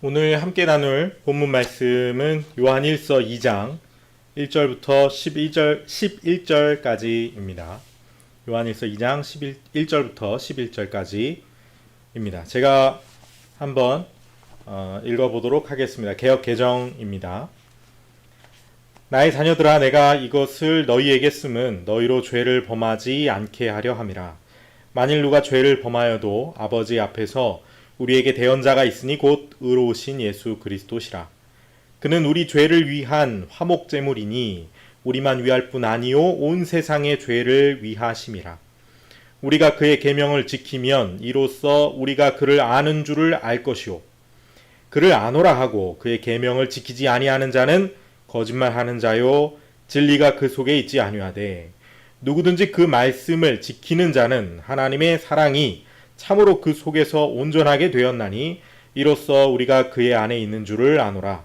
오늘 함께 나눌 본문 말씀은 요한일서 2장 1절부터 11절까지입니다. 요한일서 2장 1절부터 11절까지입니다. 제가 한번 읽어보도록 하겠습니다. 개역 개정입니다. 나의 자녀들아, 내가 이것을 너희에게 쓰면 너희로 죄를 범하지 않게 하려 함이라. 만일 누가 죄를 범하여도 아버지 앞에서 우리에게 대언자가 있으니 곧 의로우신 예수 그리스도시라. 그는 우리 죄를 위한 화목제물이니 우리만 위할 뿐 아니요 온 세상의 죄를 위하심이라. 우리가 그의 계명을 지키면 이로써 우리가 그를 아는 줄을 알 것이요 그를 아노라 하고 그의 계명을 지키지 아니하는 자는 거짓말하는 자요 진리가 그 속에 있지 아니하되 누구든지 그 말씀을 지키는 자는 하나님의 사랑이 참으로 그 속에서 온전하게 되었나니 이로써 우리가 그의 안에 있는 줄을 아노라.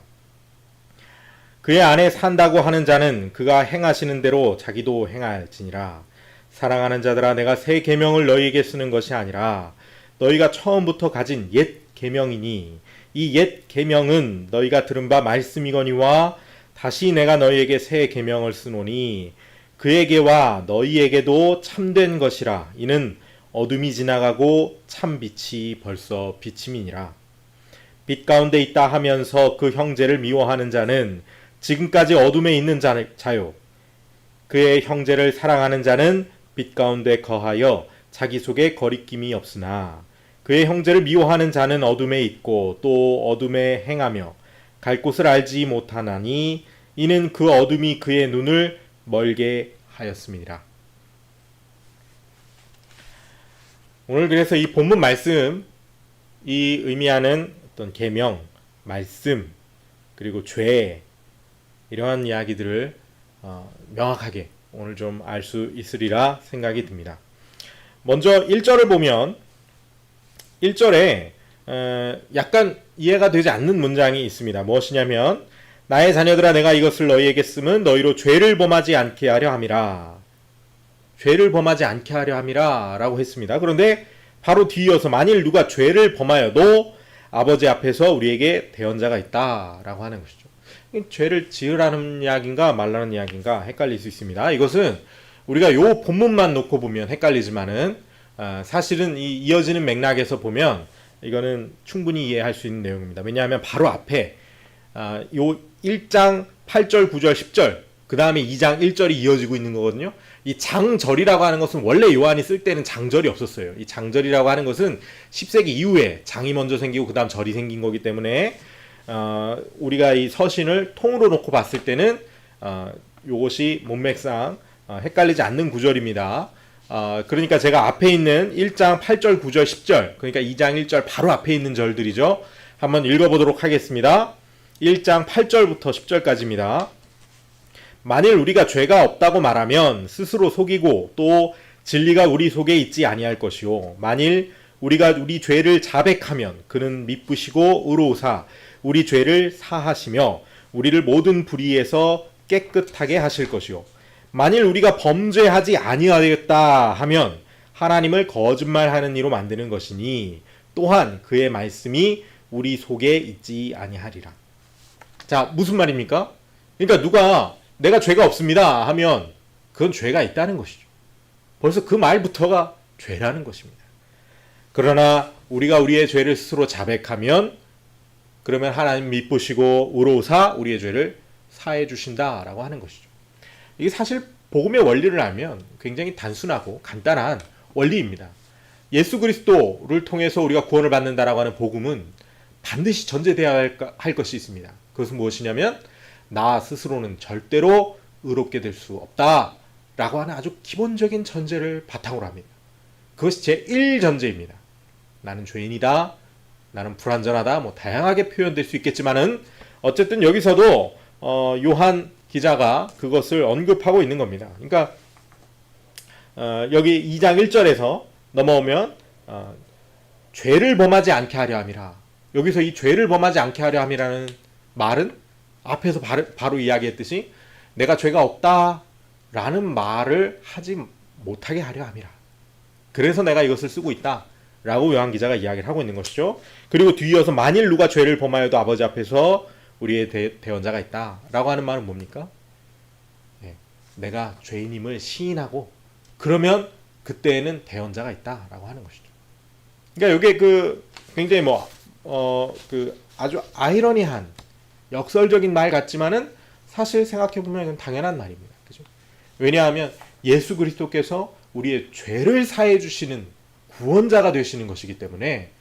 그의 안에 산다고 하는 자는 그가 행하시는 대로 자기도 행할지니라. 사랑하는 자들아, 내가 새 계명을 너희에게 쓰는 것이 아니라 너희가 처음부터 가진 옛 계명이니 이 옛 계명은 너희가 들은 바 말씀이거니와 다시 내가 너희에게 새 계명을 쓰노니 그에게와 너희에게도 참된 것이라. 이는 어둠이 지나가고 참 빛이 벌써 비침이니라. 빛 가운데 있다 하면서 그 형제를 미워하는 자는 지금까지 어둠에 있는 자요 그의 형제를 사랑하는 자는 빛 가운데 거하여 자기 속에 거리낌이 없으나 그의 형제를 미워하는 자는 어둠에 있고 또 어둠에 행하며 갈 곳을 알지 못하나니 이는 그 어둠이 그의 눈을 멀게 하였음이니라. 오늘 그래서 이 본문 말씀, 이 의미하는 어떤 계명, 말씀, 그리고 죄, 이러한 이야기들을 명확하게 오늘 좀 알 수 있으리라 생각이 듭니다. 먼저 1절을 보면 1절에 약간 이해가 되지 않는 문장이 있습니다. 무엇이냐면 나의 자녀들아, 내가 이것을 너희에게 쓰면 너희로 죄를 범하지 않게 하려 함이라. 죄를 범하지 않게 하려 함이라 라고 했습니다. 그런데 바로 뒤이어서 만일 누가 죄를 범하여도 아버지 앞에서 우리에게 대언자가 있다 라고 하는 것이죠. 죄를 지으라는 이야기인가 말라는 이야기인가 헷갈릴 수 있습니다. 이것은 우리가 요 본문만 놓고 보면 헷갈리지만은 사실은 이 이어지는 맥락에서 보면 이거는 충분히 이해할 수 있는 내용입니다. 왜냐하면 바로 앞에 요 1장 8절 9절 10절 그 다음에 2장 1절이 이어지고 있는 거거든요. 이 장절이라고 하는 것은 원래 요한이 쓸 때는 장절이 없었어요. 이 장절이라고 하는 것은 10세기 이후에 장이 먼저 생기고 그 다음 절이 생긴 거기 때문에 우리가 이 서신을 통으로 놓고 봤을 때는 요것이 문맥상 헷갈리지 않는 구절입니다. 그러니까 제가 앞에 있는 1장 8절 9절 10절 그러니까 2장 1절 바로 앞에 있는 절들이죠. 한번 읽어보도록 하겠습니다. 1장 8절부터 10절까지입니다. 만일 우리가 죄가 없다고 말하면 스스로 속이고 또 진리가 우리 속에 있지 아니할 것이요 만일 우리가 우리 죄를 자백하면 그는 미쁘시고 의로우사 우리 죄를 사하시며 우리를 모든 불의에서 깨끗하게 하실 것이요 만일 우리가 범죄하지 아니하겠다 하면 하나님을 거짓말하는 이로 만드는 것이니 또한 그의 말씀이 우리 속에 있지 아니하리라. 자, 무슨 말입니까? 그러니까 누가 내가 죄가 없습니다 하면 그건 죄가 있다는 것이죠. 벌써 그 말부터가 죄라는 것입니다. 그러나 우리가 우리의 죄를 스스로 자백하면 그러면 하나님 미쁘시고 의로우사 우리의 죄를 사해 주신다라고 하는 것이죠. 이게 사실 복음의 원리를 알면 굉장히 단순하고 간단한 원리입니다. 예수 그리스도를 통해서 우리가 구원을 받는다라고 하는 복음은 반드시 전제되어야 할 것이 있습니다. 그것은 무엇이냐면 나 스스로는 절대로 의롭게 될 수 없다라고 하는 아주 기본적인 전제를 바탕으로 합니다. 그것이 제1전제입니다. 나는 죄인이다. 나는 불완전하다. 뭐 다양하게 표현될 수 있겠지만은 어쨌든 여기서도 요한 기자가 그것을 언급하고 있는 겁니다. 그러니까 여기 2장 1절에서 넘어오면 죄를 범하지 않게 하려 함이라. 여기서 이 죄를 범하지 않게 하려 함이라는 말은 앞에서 바로 이야기했듯이 내가 죄가 없다라는 말을 하지 못하게 하려 함이라. 그래서 내가 이것을 쓰고 있다 라고 요한 기자가 이야기를 하고 있는 것이죠. 그리고 뒤이어서 만일 누가 죄를 범하여도 아버지 앞에서 우리의 대언자가 있다 라고 하는 말은 뭡니까? 예, 내가 죄인임을 시인하고 그러면 그때에는 대언자가 있다 라고 하는 것이죠. 그러니까 이게 굉장히 아주 아이러니한 역설적인 말 같지만은 사실 생각해보면 이건 당연한 말입니다. 그죠? 왜냐하면 예수 그리스도께서 우리의 죄를 사해 주시는 구원자가 되시는 것이기 때문에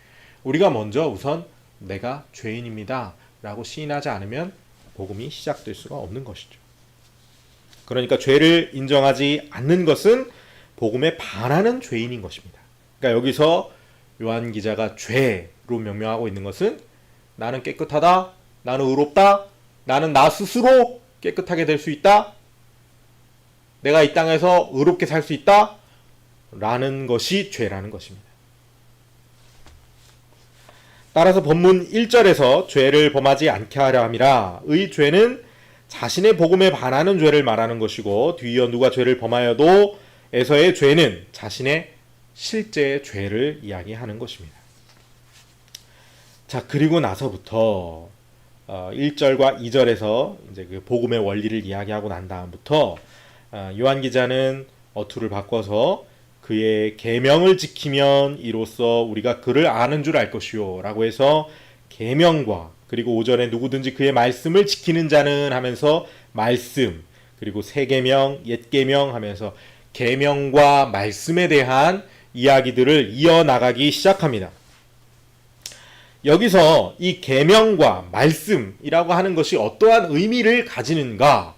우리가 먼저 우선 내가 죄인입니다 라고 시인하지 않으면 복음이 시작될 수가 없는 것이죠. 그러니까 죄를 인정하지 않는 것은 복음에 반하는 죄인인 것입니다. 그러니까 여기서 요한 기자가 죄로 명명하고 있는 것은 나는 깨끗하다, 나는 의롭다, 나는 나 스스로 깨끗하게 될 수 있다, 내가 이 땅에서 의롭게 살 수 있다 라는 것이 죄라는 것입니다. 따라서 본문 1절에서 죄를 범하지 않게 하려 함이라 의 죄는 자신의 복음에 반하는 죄를 말하는 것이고 뒤이어 누가 죄를 범하여도 에서의 죄는 자신의 실제의 죄를 이야기하는 것입니다. 자, 그리고 나서부터 1절과 2절에서 이제 그 복음의 원리를 이야기하고 난 다음부터 요한 기자는 어투를 바꿔서 그의 계명을 지키면 이로써 우리가 그를 아는 줄 알 것이요 라고 해서 계명과 그리고 오전에 누구든지 그의 말씀을 지키는 자는 하면서 말씀 그리고 새 계명, 옛 계명 하면서 계명과 말씀에 대한 이야기들을 이어나가기 시작합니다. 여기서 이 계명과 말씀이라고 하는 것이 어떠한 의미를 가지는가?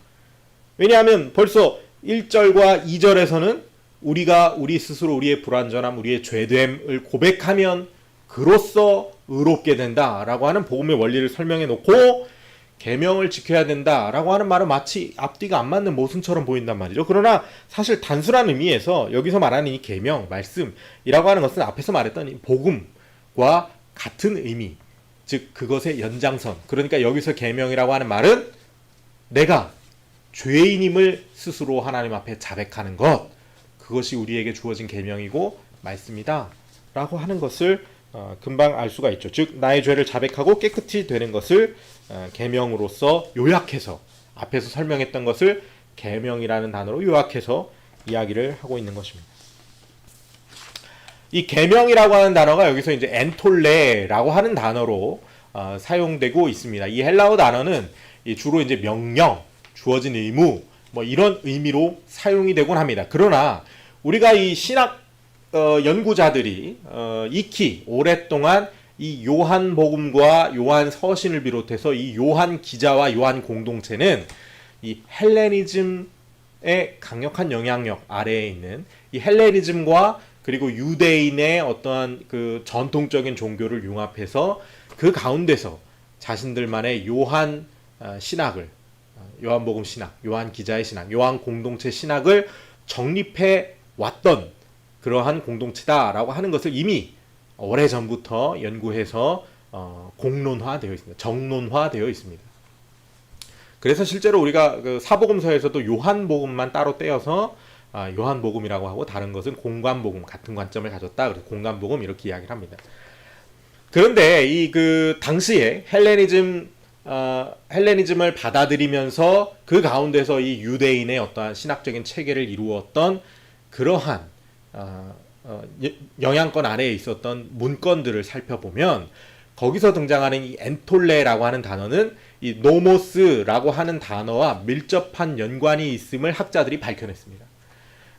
왜냐하면 벌써 1절과 2절에서는 우리가 우리 스스로 우리의 불완전함, 우리의 죄됨을 고백하면 그로써 의롭게 된다라고 하는 복음의 원리를 설명해 놓고 계명을 지켜야 된다라고 하는 말은 마치 앞뒤가 안 맞는 모순처럼 보인단 말이죠. 그러나 사실 단순한 의미에서 여기서 말하는 이 계명, 말씀이라고 하는 것은 앞에서 말했던 이 복음과 같은 의미, 즉 그것의 연장선. 그러니까 여기서 계명이라고 하는 말은 내가 죄인임을 스스로 하나님 앞에 자백하는 것, 그것이 우리에게 주어진 계명이고 말씀이다 라고 하는 것을 금방 알 수가 있죠. 즉 나의 죄를 자백하고 깨끗이 되는 것을 계명으로서 요약해서 앞에서 설명했던 것을 계명이라는 단어로 요약해서 이야기를 하고 있는 것입니다. 이 계명이라고 하는 단어가 여기서 이제 엔톨레라고 하는 단어로 사용되고 있습니다. 이 헬라어 단어는 주로 이제 명령, 주어진 의무 뭐 이런 의미로 사용이 되곤 합니다. 그러나 우리가 이 신학 연구자들이 익히 오랫동안 이 요한복음과 요한 서신을 비롯해서 이 요한 기자와 요한 공동체는 이 헬레니즘의 강력한 영향력 아래에 있는 이 헬레니즘과 그리고 유대인의 어떠한 그 전통적인 종교를 융합해서 그 가운데서 자신들만의 요한 신학을 요한복음 신학, 요한 기자의 신학, 요한 공동체 신학을 정립해 왔던 그러한 공동체다라고 하는 것을 이미 오래전부터 연구해서 공론화되어 있습니다. 정론화되어 있습니다. 그래서 실제로 우리가 그 사복음서에서도 요한복음만 따로 떼어서 요한복음이라고 하고 다른 것은 공관복음, 같은 관점을 가졌다. 그래서 공관복음 이렇게 이야기를 합니다. 그런데 이 그 당시에 헬레니즘을 받아들이면서 그 가운데서 이 유대인의 어떠한 신학적인 체계를 이루었던 그러한 영향권 아래에 있었던 문건들을 살펴보면 거기서 등장하는 이 엔톨레라고 하는 단어는 이 노모스라고 하는 단어와 밀접한 연관이 있음을 학자들이 밝혀냈습니다.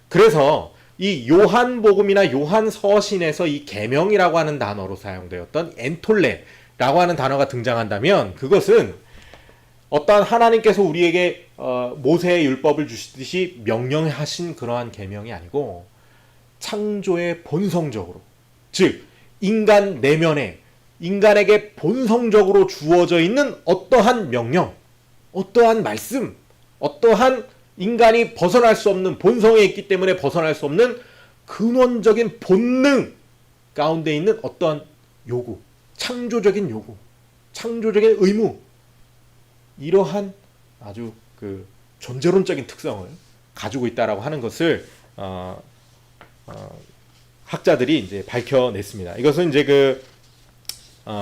그래서 이 요한복음이나 요한서신에서 이 계명이라고 하는 단어로 사용되었던 엔톨레라고 하는 단어가 등장한다면 그것은 어떠한 하나님께서 우리에게 모세의 율법을 주시듯이 명령하신 그러한 계명이 아니고 창조의 본성적으로, 즉 인간 내면에 인간에게 본성적으로 주어져 있는 어떠한 명령, 어떠한 말씀, 어떠한 인간이 벗어날 수 없는 본성에 있기 때문에 벗어날 수 없는 근원적인 본능 가운데 있는 어떠한 요구, 창조적인 요구, 창조적인 의무, 이러한 아주 그 존재론적인 특성을 가지고 있다라고 하는 것을 학자들이 이제 밝혀냈습니다. 이것은 이제 그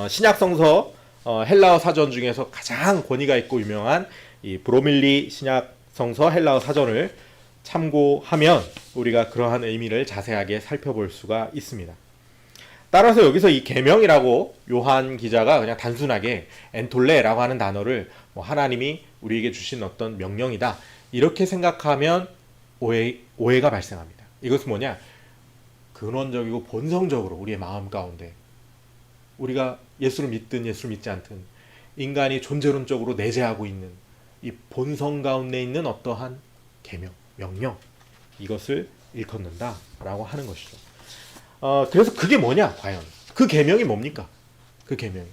신약 성서 헬라어 사전 중에서 가장 권위가 있고 유명한 이 브로밀리 신약 성서 헬라어 사전을 참고하면 우리가 그러한 의미를 자세하게 살펴볼 수가 있습니다. 따라서 여기서 이 계명이라고 요한 기자가 그냥 단순하게 엔톨레라고 하는 단어를 뭐 하나님이 우리에게 주신 어떤 명령이다 이렇게 생각하면 오해가 발생합니다. 이것은 뭐냐? 근원적이고 본성적으로 우리의 마음 가운데 우리가 예수를 믿든 예수를 믿지 않든 인간이 존재론적으로 내재하고 있는 이 본성 가운데 있는 어떠한 계명, 명령 이것을 일컫는다라고 하는 것이죠. 그래서 그게 뭐냐 과연? 그 계명이 뭡니까? 그 계명이.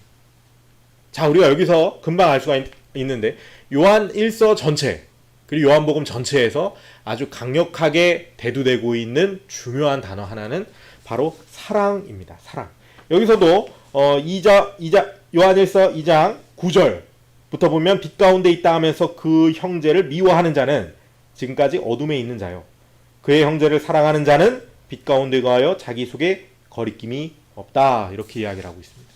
자, 우리가 여기서 금방 알 수가 있는데 요한 1서 전체 그리고 요한복음 전체에서 아주 강력하게 대두되고 있는 중요한 단어 하나는 바로 사랑입니다. 사랑. 여기서도 요한 1서 2장 9절부터 보면 빛 가운데 있다 하면서 그 형제를 미워하는 자는 지금까지 어둠에 있는 자요. 그의 형제를 사랑하는 자는 빛 가운데 거하여 자기 속에 거리낌이 없다. 이렇게 이야기를 하고 있습니다.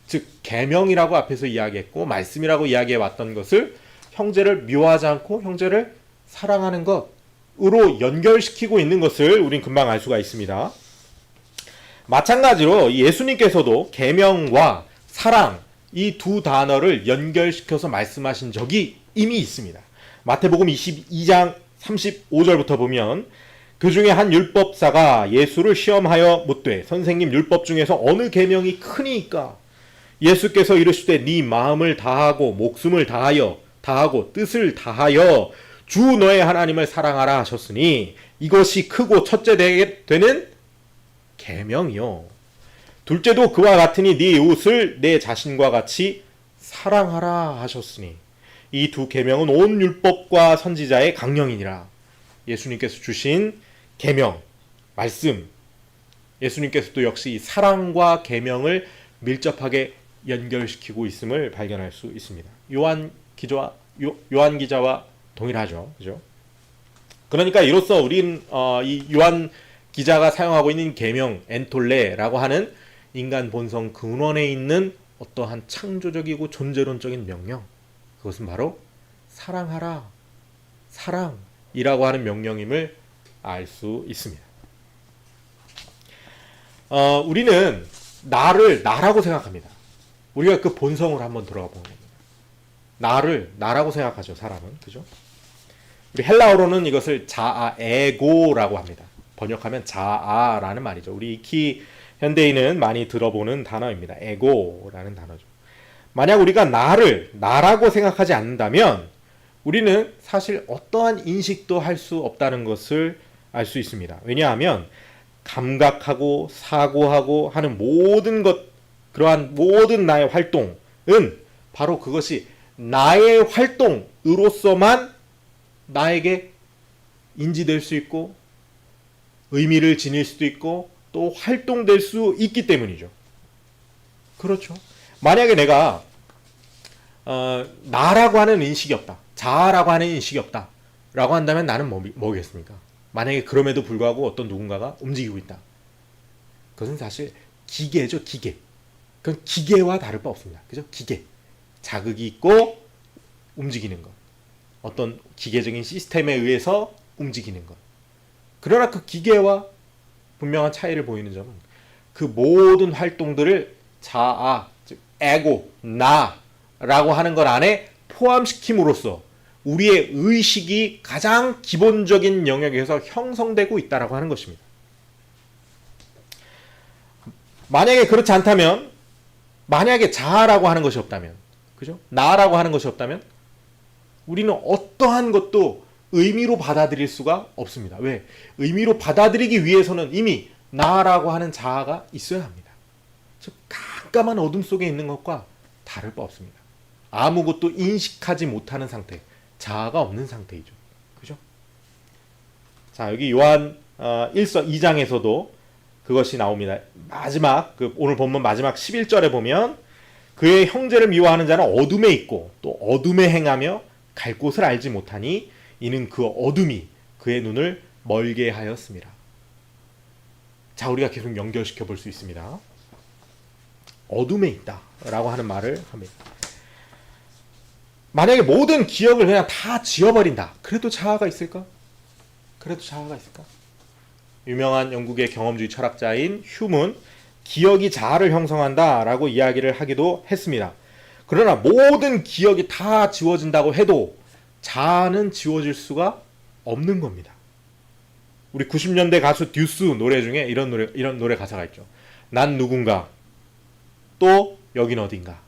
즉 계명이라고 앞에서 이야기했고 말씀이라고 이야기해 왔던 것을 형제를 미워하지 않고 형제를 사랑하는 것으로 연결시키고 있는 것을 우린 금방 알 수가 있습니다. 마찬가지로 예수님께서도 계명과 사랑 이 두 단어를 연결시켜서 말씀하신 적이 이미 있습니다. 마태복음 22장 35절부터 보면 그 중에 한 율법사가 예수를 시험하여 묻되 선생님 율법 중에서 어느 계명이 크니까? 예수께서 이르시되 네 마음을 다하고 목숨을 다하고 뜻을 다하여 주 너의 하나님을 사랑하라 하셨으니 이것이 크고 첫째 되는 계명이요. 둘째도 그와 같으니 네 이웃을 내 자신과 같이 사랑하라 하셨으니 이 두 계명은 온 율법과 선지자의 강령이니라. 예수님께서 주신 계명, 말씀, 예수님께서도 역시 사랑과 계명을 밀접하게 연결시키고 있음을 발견할 수 있습니다. 요한 기자와 동일하죠. 그죠? 그러니까 이로써 우린 이 요한 기자가 사용하고 있는 계명, 엔톨레라고 하는 인간 본성 근원에 있는 어떠한 창조적이고 존재론적인 명령, 그것은 바로 사랑하라, 사랑이라고 하는 명령임을 알 수 있습니다. 우리는 나라고 생각합니다. 우리가 그 본성으로 한번 들어가 보는 겁니다. 나라고 생각하죠, 사람은. 그죠? 우리 헬라어로는 이것을 자아, 에고라고 합니다. 번역하면 자아라는 말이죠. 우리 익히 현대인은 많이 들어보는 단어입니다. 에고라는 단어죠. 만약 우리가 나라고 생각하지 않는다면 우리는 사실 어떠한 인식도 할 수 없다는 것을 알 수 있습니다. 왜냐하면 감각하고 사고하고 하는 그러한 모든 나의 활동은 바로 그것이 나의 활동으로서만 나에게 인지될 수 있고 의미를 지닐 수도 있고 또 활동될 수 있기 때문이죠. 그렇죠. 만약에 내가 나라고 하는 인식이 없다, 자아라고 하는 인식이 없다 라고 한다면 나는 뭐겠습니까? 만약에 그럼에도 불구하고 어떤 누군가가 움직이고 있다, 그것은 사실 기계죠. 기계. 그건 기계와 다를 바 없습니다. 그죠? 기계. 자극이 있고 움직이는 것, 어떤 기계적인 시스템에 의해서 움직이는 것. 그러나 그 기계와 분명한 차이를 보이는 점은 그 모든 활동들을 자아, 즉 에고, 나라고 하는 것 안에 포함시킴으로써 우리의 의식이 가장 기본적인 영역에서 형성되고 있다라고 하는 것입니다. 만약에 그렇지 않다면, 만약에 자아라고 하는 것이 없다면, 그죠? 나라고 하는 것이 없다면 우리는 어떠한 것도 의미로 받아들일 수가 없습니다. 왜? 의미로 받아들이기 위해서는 이미 나라고 하는 자아가 있어야 합니다. 즉 깜깜한 어둠 속에 있는 것과 다를 바 없습니다. 아무것도 인식하지 못하는 상태, 자아가 없는 상태이죠. 그죠? 자, 여기 요한 1서 2장에서도 그것이 나옵니다. 마지막 오늘 본문 마지막 11절에 보면 그의 형제를 미워하는 자는 어둠에 있고 또 어둠에 행하며 갈 곳을 알지 못하니 이는 그 어둠이 그의 눈을 멀게 하였습니다. 자, 우리가 계속 연결시켜 볼 수 있습니다. 어둠에 있다 라고 하는 말을 합니다. 만약에 모든 기억을 그냥 다 지워버린다. 그래도 자아가 있을까? 그래도 자아가 있을까? 유명한 영국의 경험주의 철학자인 휴문, 기억이 자아를 형성한다 라고 이야기를 하기도 했습니다. 그러나 모든 기억이 다 지워진다고 해도 자아는 지워질 수가 없는 겁니다. 우리 90년대 가수 듀스 노래 중에 이런 노래 가사가 있죠. 난 누군가, 또 여긴 어딘가.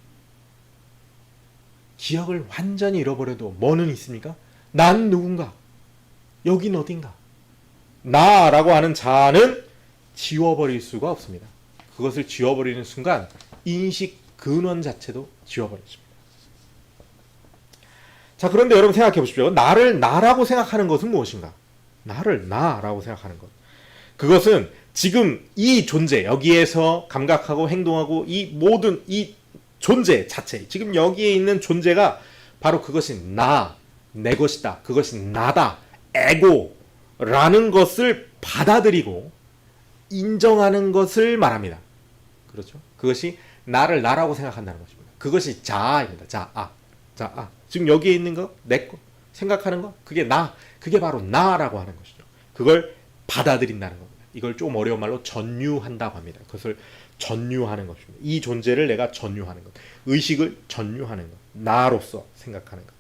기억을 완전히 잃어버려도 뭐는 있습니까? 난 누군가, 여긴 어딘가. 나라고 하는 자아는 지워버릴 수가 없습니다. 그것을 지워버리는 순간 인식 근원 자체도 지워버려집니다. 자, 그런데 여러분 생각해 보십시오. 나를 나라고 생각하는 것은 무엇인가? 나를 나라고 생각하는 것. 그것은 지금 이 존재, 여기에서 감각하고 행동하고 이 모든 이 존재 자체, 지금 여기에 있는 존재가 바로 그것이 나, 내 것이다. 그것이 나다. 에고라는 것을 받아들이고 인정하는 것을 말합니다. 그렇죠? 그것이 나를 나라고 생각한다는 것입니다. 그것이 자아입니다. 자아. 지금 여기에 있는 거, 내 거, 생각하는 거, 그게 나, 그게 바로 나라고 하는 것이죠. 그걸 받아들인다는 겁니다. 이걸 좀 어려운 말로 전유한다고 합니다. 그것을 전유하는 것입니다. 이 존재를 내가 전유하는 것, 의식을 전유하는 것, 나로서 생각하는 것.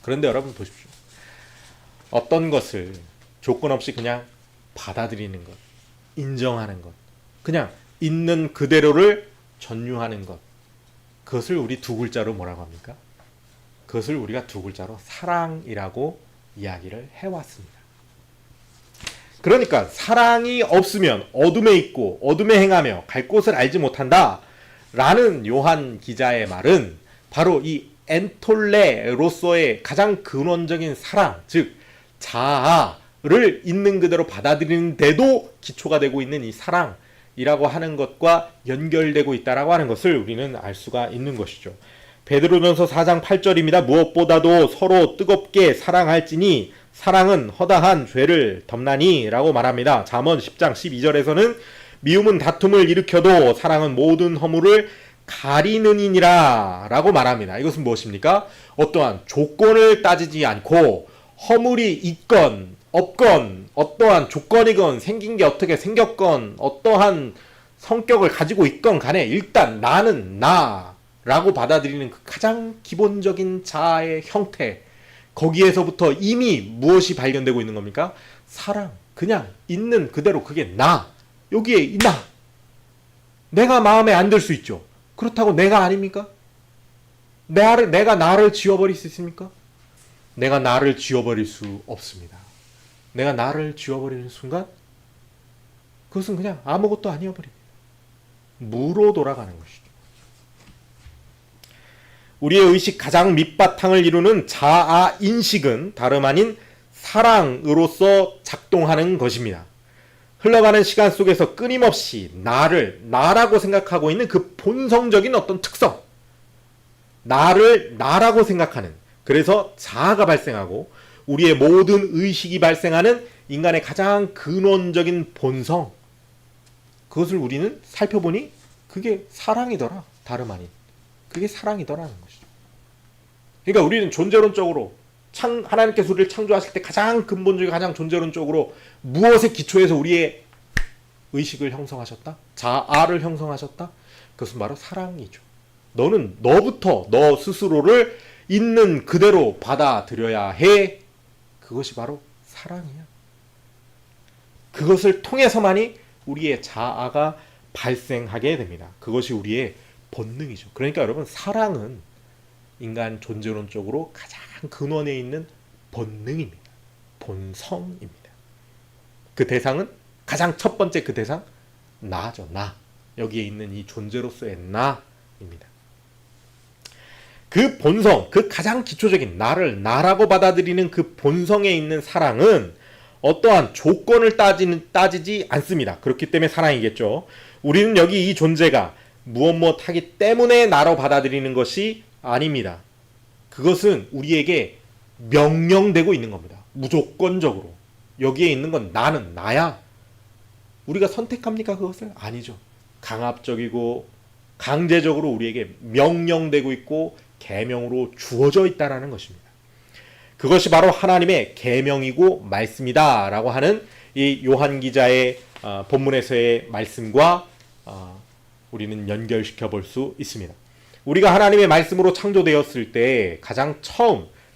그런데 여러분 보십시오. 어떤 것을 조건 없이 그냥 받아들이는 것, 인정하는 것, 그냥 있는 그대로를 전유하는 것, 그것을 우리 두 글자로 뭐라고 합니까? 그것을 우리가 두 글자로 사랑이라고 이야기를 해왔습니다. 그러니까 사랑이 없으면 어둠에 있고 어둠에 행하며 갈 곳을 알지 못한다 라는 요한 기자의 말은 바로 이 엔톨레로서의 가장 근원적인 사랑, 즉 자아를 있는 그대로 받아들이는데도 기초가 되고 있는 이 사랑이라고 하는 것과 연결되고 있다라고 하는 것을 우리는 알 수가 있는 것이죠. 베드로전서 4장 8절입니다. 무엇보다도 서로 뜨겁게 사랑할지니 사랑은 허다한 죄를 덮나니 라고 말합니다. 잠언 10장 12절에서는 미움은 다툼을 일으켜도 사랑은 모든 허물을 가리느니라 라고 말합니다. 이것은 무엇입니까? 어떠한 조건을 따지지 않고 허물이 있건 없건 어떠한 조건이건 생긴 게 어떻게 생겼건 어떠한 성격을 가지고 있건 간에 일단 나는 나라고 받아들이는 그 가장 기본적인 자아의 형태, 거기에서부터 이미 무엇이 발견되고 있는 겁니까? 사랑. 그냥 있는 그대로 그게 나. 여기에 나. 내가 마음에 안 들 수 있죠. 그렇다고 내가 아닙니까? 내가 나를 지워버릴 수 있습니까? 내가 나를 지워버릴 수 없습니다. 내가 나를 지워버리는 순간 그것은 그냥 아무것도 아니어버립니다. 무로 돌아가는 것이죠. 우리의 의식 가장 밑바탕을 이루는 자아 인식은 다름 아닌 사랑으로서 작동하는 것입니다. 흘러가는 시간 속에서 끊임없이 나를 나라고 생각하고 있는 그 본성적인 어떤 특성, 나를 나라고 생각하는, 그래서 자아가 발생하고 우리의 모든 의식이 발생하는 인간의 가장 근원적인 본성, 그것을 우리는 살펴보니 그게 사랑이더라. 다름 아닌 그게 사랑이더라는 것이죠. 그러니까 우리는 존재론적으로 하나님께서 우리를 창조하실 때 가장 근본적이고 가장 존재론적으로 무엇에 기초해서 우리의 의식을 형성하셨다? 자아를 형성하셨다? 그것은 바로 사랑이죠. 너는 너부터 너 스스로를 있는 그대로 받아들여야 해. 그것이 바로 사랑이야. 그것을 통해서만이 우리의 자아가 발생하게 됩니다. 그것이 우리의 본능이죠. 그러니까 여러분, 사랑은 인간 존재론적으로 가장 근원에 있는 본능입니다. 본성입니다. 그 대상은 가장 첫 번째 그 대상 나죠. 나. 여기에 있는 이 존재로서의 나입니다. 그 본성, 그 가장 기초적인 나를 나라고 받아들이는 그 본성에 있는 사랑은 어떠한 조건을 따지지 않습니다. 그렇기 때문에 사랑이겠죠. 우리는 여기 이 존재가 무엇 하기 때문에 나로 받아들이는 것이 아닙니다. 그것은 우리에게 명령되고 있는 겁니다. 무조건적으로. 여기에 있는 건 나는 나야. 우리가 선택합니까 그것을? 아니죠. 강압적이고 강제적으로 우리에게 명령되고 있고 계명으로 주어져 있다라는 것입니다. 그것이 바로 하나님의 계명이고 말씀이다라고 하는 이 요한 기자의 본문에서의 말씀과 우리는 연결시켜 볼 수 있습니다. 우리가 하나님의 말씀으로 창조되었을 때 가장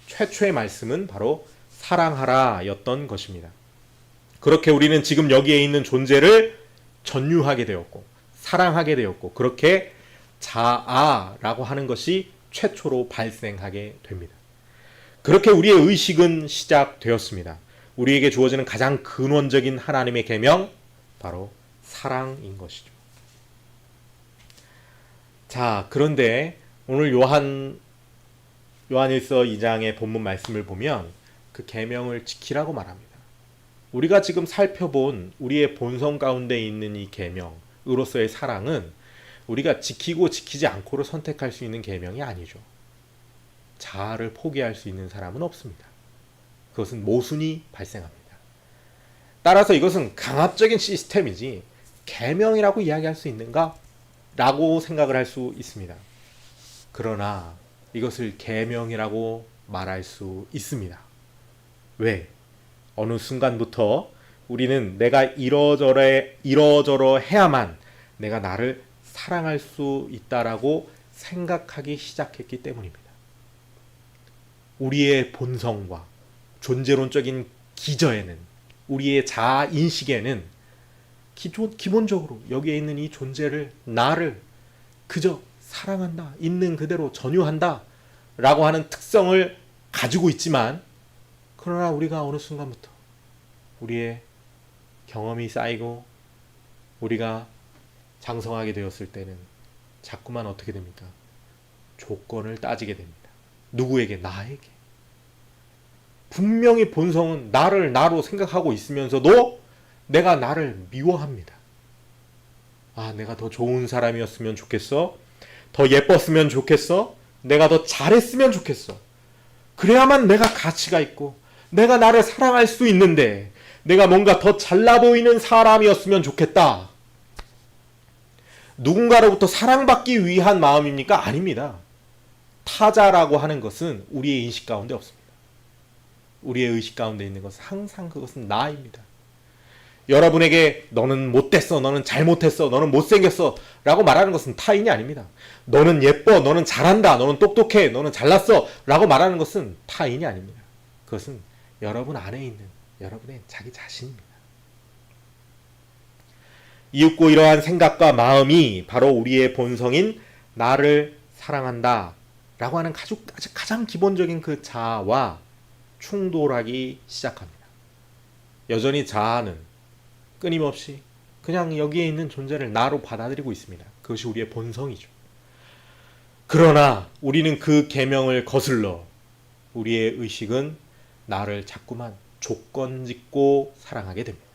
최초의 말씀은 바로 사랑하라 였던 것입니다. 그렇게 우리는 지금 여기에 있는 존재를 전유하게 되었고 사랑하게 되었고 그렇게 자아라고 하는 것이 최초로 발생하게 됩니다. 그렇게 우리의 의식은 시작되었습니다. 우리에게 주어지는 가장 근원적인 하나님의 계명 바로 사랑인 것이죠. 자, 그런데 오늘 요한일서 2장의 본문 말씀을 보면 그 계명을 지키라고 말합니다. 우리가 지금 살펴본 우리의 본성 가운데 있는 이 계명으로서의 사랑은 우리가 지키고 지키지 않고를 선택할 수 있는 계명이 아니죠. 자아를 포기할 수 있는 사람은 없습니다. 그것은 모순이 발생합니다. 따라서 이것은 강압적인 시스템이지 계명이라고 이야기할 수 있는가? 라고 생각을 할 수 있습니다. 그러나 이것을 계명이라고 말할 수 있습니다. 왜? 어느 순간부터 우리는 내가 이러저러 해야만 내가 나를 사랑할 수 있다라고 생각하기 시작했기 때문입니다. 우리의 본성과 존재론적인 기저에는 우리의 자아 인식에는 기본적으로 여기에 있는 이 존재를 나를 그저 사랑한다, 있는 그대로 전유한다 라고 하는 특성을 가지고 있지만 그러나 우리가 어느 순간부터 우리의 경험이 쌓이고 우리가 장성하게 되었을 때는 자꾸만 어떻게 됩니까? 조건을 따지게 됩니다. 누구에게? 나에게. 분명히 본성은 나를 나로 생각하고 있으면서도 내가 나를 미워합니다. 아, 내가 더 좋은 사람이었으면 좋겠어. 더 예뻤으면 좋겠어. 내가 더 잘했으면 좋겠어. 그래야만 내가 가치가 있고 내가 나를 사랑할 수 있는데 내가 뭔가 더 잘나 보이는 사람이었으면 좋겠다. 누군가로부터 사랑받기 위한 마음입니까? 아닙니다. 타자라고 하는 것은 우리의 인식 가운데 없습니다. 우리의 의식 가운데 있는 것은 항상 그것은 나입니다. 여러분에게 너는 못됐어, 너는 잘못했어, 너는 못생겼어 라고 말하는 것은 타인이 아닙니다. 너는 예뻐, 너는 잘한다, 너는 똑똑해, 너는 잘났어 라고 말하는 것은 타인이 아닙니다. 그것은 여러분 안에 있는 여러분의 자기 자신입니다. 이윽고 이러한 생각과 마음이 바로 우리의 본성인 나를 사랑한다 라고 하는 가장 기본적인 그 자아와 충돌하기 시작합니다. 여전히 자아는 끊임없이 그냥 여기에 있는 존재를 나로 받아들이고 있습니다. 그것이 우리의 본성이죠. 그러나 우리는 그 계명을 거슬러 우리의 의식은 나를 자꾸만 조건짓고 사랑하게 됩니다.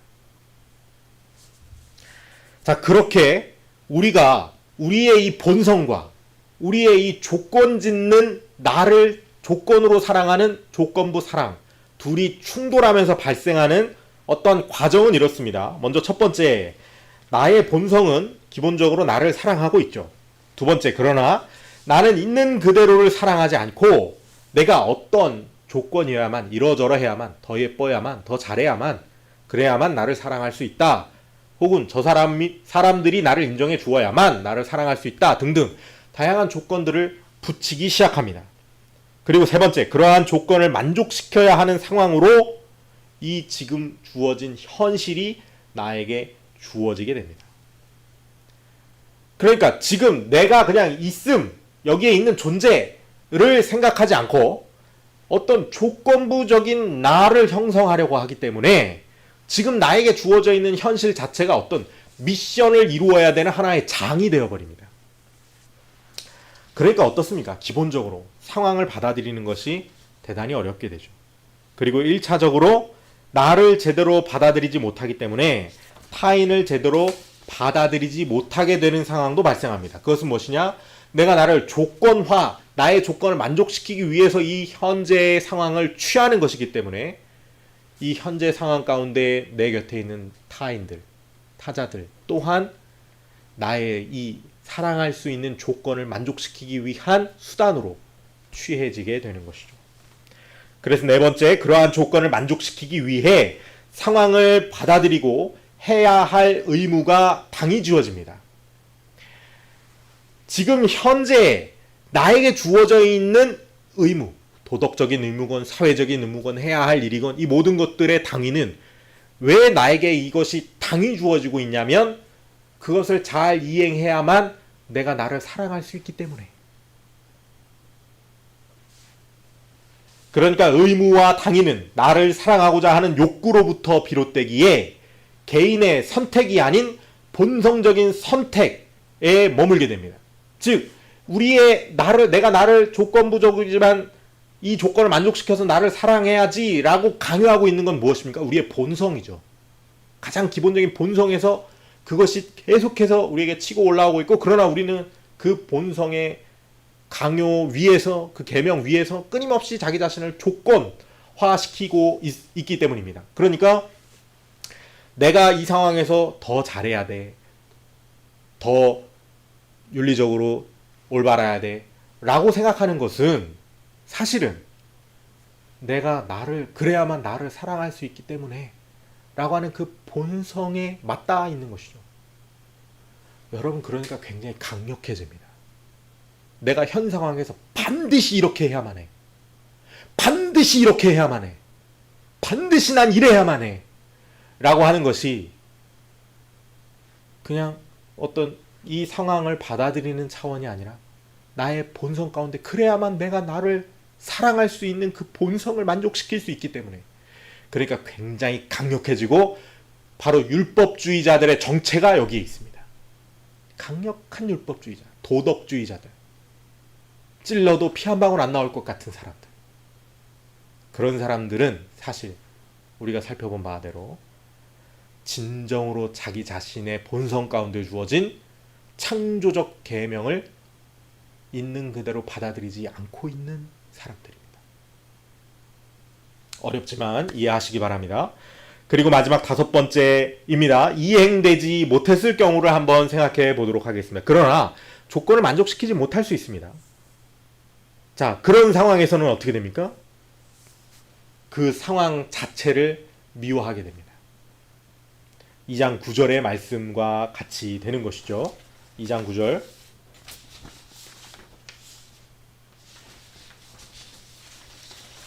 자, 그렇게 우리가 우리의 이 본성과 우리의 이 조건짓는 나를 조건으로 사랑하는 조건부 사랑 둘이 충돌하면서 발생하는 어떤 과정은 이렇습니다. 먼저 첫 번째, 나의 본성은 기본적으로 나를 사랑하고 있죠. 두 번째, 그러나 나는 있는 그대로를 사랑하지 않고 내가 어떤 조건이어야만 이러저러 해야만 더 예뻐야만 더 잘해야만 그래야만 나를 사랑할 수 있다. 혹은 저 사람들이 나를 인정해 주어야만 나를 사랑할 수 있다 등등 다양한 조건들을 붙이기 시작합니다. 그리고 세 번째, 그러한 조건을 만족시켜야 하는 상황으로 이 지금 주어진 현실이 나에게 주어지게 됩니다. 그러니까 지금 내가 그냥 여기에 있는 존재를 생각하지 않고 어떤 조건부적인 나를 형성하려고 하기 때문에 지금 나에게 주어져 있는 현실 자체가 어떤 미션을 이루어야 되는 하나의 장이 되어버립니다. 그러니까 어떻습니까? 기본적으로 상황을 받아들이는 것이 대단히 어렵게 되죠. 그리고 1차적으로 나를 제대로 받아들이지 못하기 때문에 타인을 제대로 받아들이지 못하게 되는 상황도 발생합니다. 그것은 무엇이냐? 내가 나를 나의 조건을 만족시키기 위해서 이 현재의 상황을 취하는 것이기 때문에 이 현재 상황 가운데 내 곁에 있는 타자들 또한 나의 이 사랑할 수 있는 조건을 만족시키기 위한 수단으로 취해지게 되는 것이죠. 그래서 네 번째, 그러한 조건을 만족시키기 위해 상황을 받아들이고 해야 할 의무가 당이 주어집니다. 지금 현재 나에게 주어져 있는 의무, 도덕적인 의무건 사회적인 의무건 해야 할 일이건 이 모든 것들의 당위는 왜 나에게 이것이 당이 주어지고 있냐면 그것을 잘 이행해야만 내가 나를 사랑할 수 있기 때문에. 그러니까 의무와 당위는 나를 사랑하고자 하는 욕구로부터 비롯되기에 개인의 선택이 아닌 본성적인 선택에 머물게 됩니다. 즉 내가 나를 조건부적이지만 이 조건을 만족시켜서 나를 사랑해야지 라고 강요하고 있는 건 무엇입니까? 우리의 본성이죠. 가장 기본적인 본성에서 그것이 계속해서 우리에게 치고 올라오고 있고, 그러나 우리는 그 본성의 강요 위에서, 그 계명 위에서 끊임없이 자기 자신을 조건화시키고 있기 때문입니다. 그러니까 내가 이 상황에서 더 잘해야 돼, 더 윤리적으로 올바라야 돼 라고 생각하는 것은 사실은 내가 그래야만 나를 사랑할 수 있기 때문에 라고 하는 그 본성에 맞닿아 있는 것이죠. 여러분, 그러니까 굉장히 강력해집니다. 내가 현 상황에서 반드시 이렇게 해야만 해, 반드시 이렇게 해야만 해, 반드시 난 이래야만 해 라고 하는 것이 그냥 어떤 이 상황을 받아들이는 차원이 아니라 나의 본성 가운데 그래야만 내가 나를 사랑할 수 있는 그 본성을 만족시킬 수 있기 때문에, 그러니까 굉장히 강력해지고 바로 율법주의자들의 정체가 여기에 있습니다. 강력한 율법주의자, 도덕주의자들, 찔러도 피 한 방울 안 나올 것 같은 사람들, 그런 사람들은 사실 우리가 살펴본 바대로 진정으로 자기 자신의 본성 가운데 주어진 창조적 계명을 있는 그대로 받아들이지 않고 있는 사람들입니다. 어렵지만 이해하시기 바랍니다. 그리고 마지막 다섯 번째입니다. 이행되지 못했을 경우를 한번 생각해 보도록 하겠습니다. 그러나 조건을 만족시키지 못할 수 있습니다. 자, 그런 상황에서는 어떻게 됩니까? 그 상황 자체를 미워하게 됩니다. 2장 9절의 말씀과 같이 되는 것이죠. 2장 9절.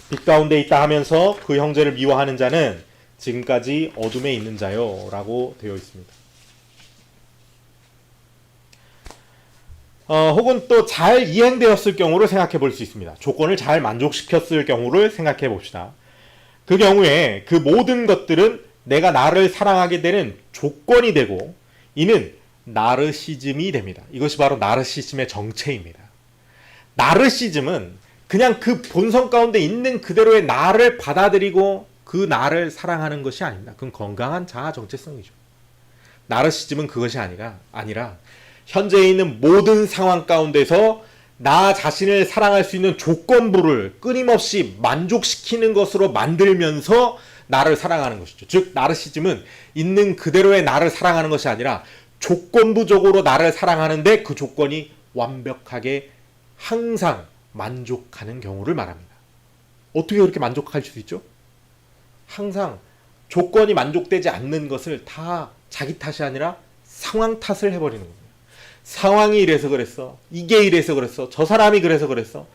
빛 가운데 있다 하면서 그 형제를 미워하는 자는 지금까지 어둠에 있는 자요 라고 되어 있습니다. 혹은 또 잘 이행되었을 경우를 생각해 볼 수 있습니다. 조건을 잘 만족시켰을 경우를 생각해 봅시다. 그 경우에 그 모든 것들은 내가 나를 사랑하게 되는 조건이 되고, 이는 나르시즘이 됩니다. 이것이 바로 나르시즘의 정체입니다. 나르시즘은 그냥 그 본성 가운데 있는 그대로의 나를 받아들이고 그 나를 사랑하는 것이 아닙니다. 그건 건강한 자아 정체성이죠. 나르시즘은 그것이 아니라 현재 있는 모든 상황 가운데서 나 자신을 사랑할 수 있는 조건부를 끊임없이 만족시키는 것으로 만들면서 나를 사랑하는 것이죠. 즉 나르시즘은 있는 그대로의 나를 사랑하는 것이 아니라 조건부적으로 나를 사랑하는데 그 조건이 완벽하게 항상 만족하는 경우를 말합니다. 어떻게 그렇게 만족할 수 있죠? 항상 조건이 만족되지 않는 것을 다 자기 탓이 아니라 상황 탓을 해버리는 겁니다. 상황이 이래서 그랬어, 이게 이래서 그랬어, 저 사람이 그래서 그랬어,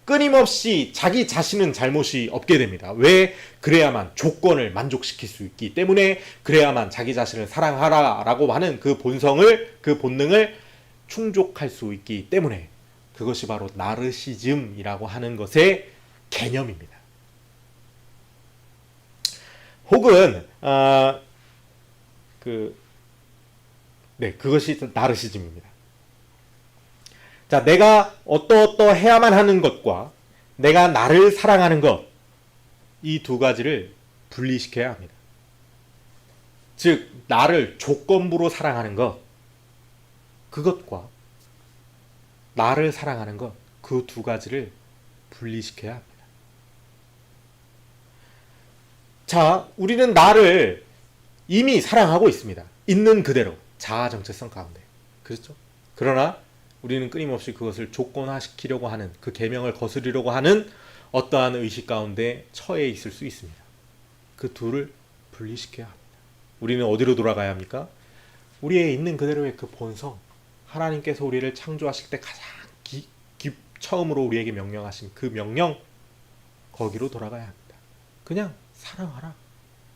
끊임없이 자기 자신은 잘못이 없게 됩니다. 왜? 그래야만 조건을 만족시킬 수 있기 때문에, 그래야만 자기 자신을 사랑하라 라고 하는 그 본능을 충족할 수 있기 때문에, 그것이 바로 나르시즘이라고 하는 것의 개념입니다. 혹은 그것이 나르시즘입니다. 자, 내가 어떠해야만 하는 것과 내가 나를 사랑하는 것, 이 두 가지를 분리시켜야 합니다. 즉 나를 조건부로 사랑하는 것, 그것과 나를 사랑하는 것, 그 두 가지를 분리시켜야 합니다. 자, 우리는 나를 이미 사랑하고 있습니다. 있는 그대로 자아 정체성 가운데. 그렇죠? 그러나 우리는 끊임없이 그것을 조건화시키려고 하는, 그 계명을 거스르려고 하는 어떠한 의식 가운데 처해 있을 수 있습니다. 그 둘을 분리시켜야 합니다. 우리는 어디로 돌아가야 합니까? 우리의 있는 그대로의 그 본성, 하나님께서 우리를 창조하실 때 가장 처음으로 우리에게 명령하신 그 명령, 거기로 돌아가야 합니다. 그냥 사랑하라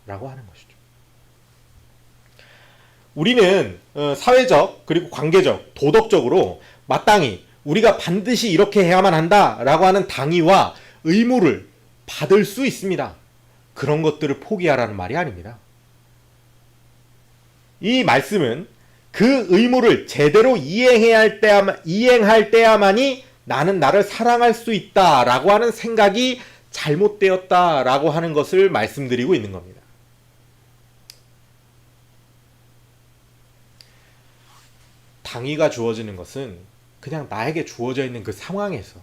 라고 하는 것이죠. 우리는 사회적 그리고 관계적, 도덕적으로 마땅히 우리가 반드시 이렇게 해야만 한다라고 하는 당위와 의무를 받을 수 있습니다. 그런 것들을 포기하라는 말이 아닙니다. 이 말씀은 그 의무를 제대로 이행할 때야만이 나는 나를 사랑할 수 있다라고 하는 생각이 잘못되었다라고 하는 것을 말씀드리고 있는 겁니다. 당위가 주어지는 것은 그냥 나에게 주어져 있는 그 상황에서,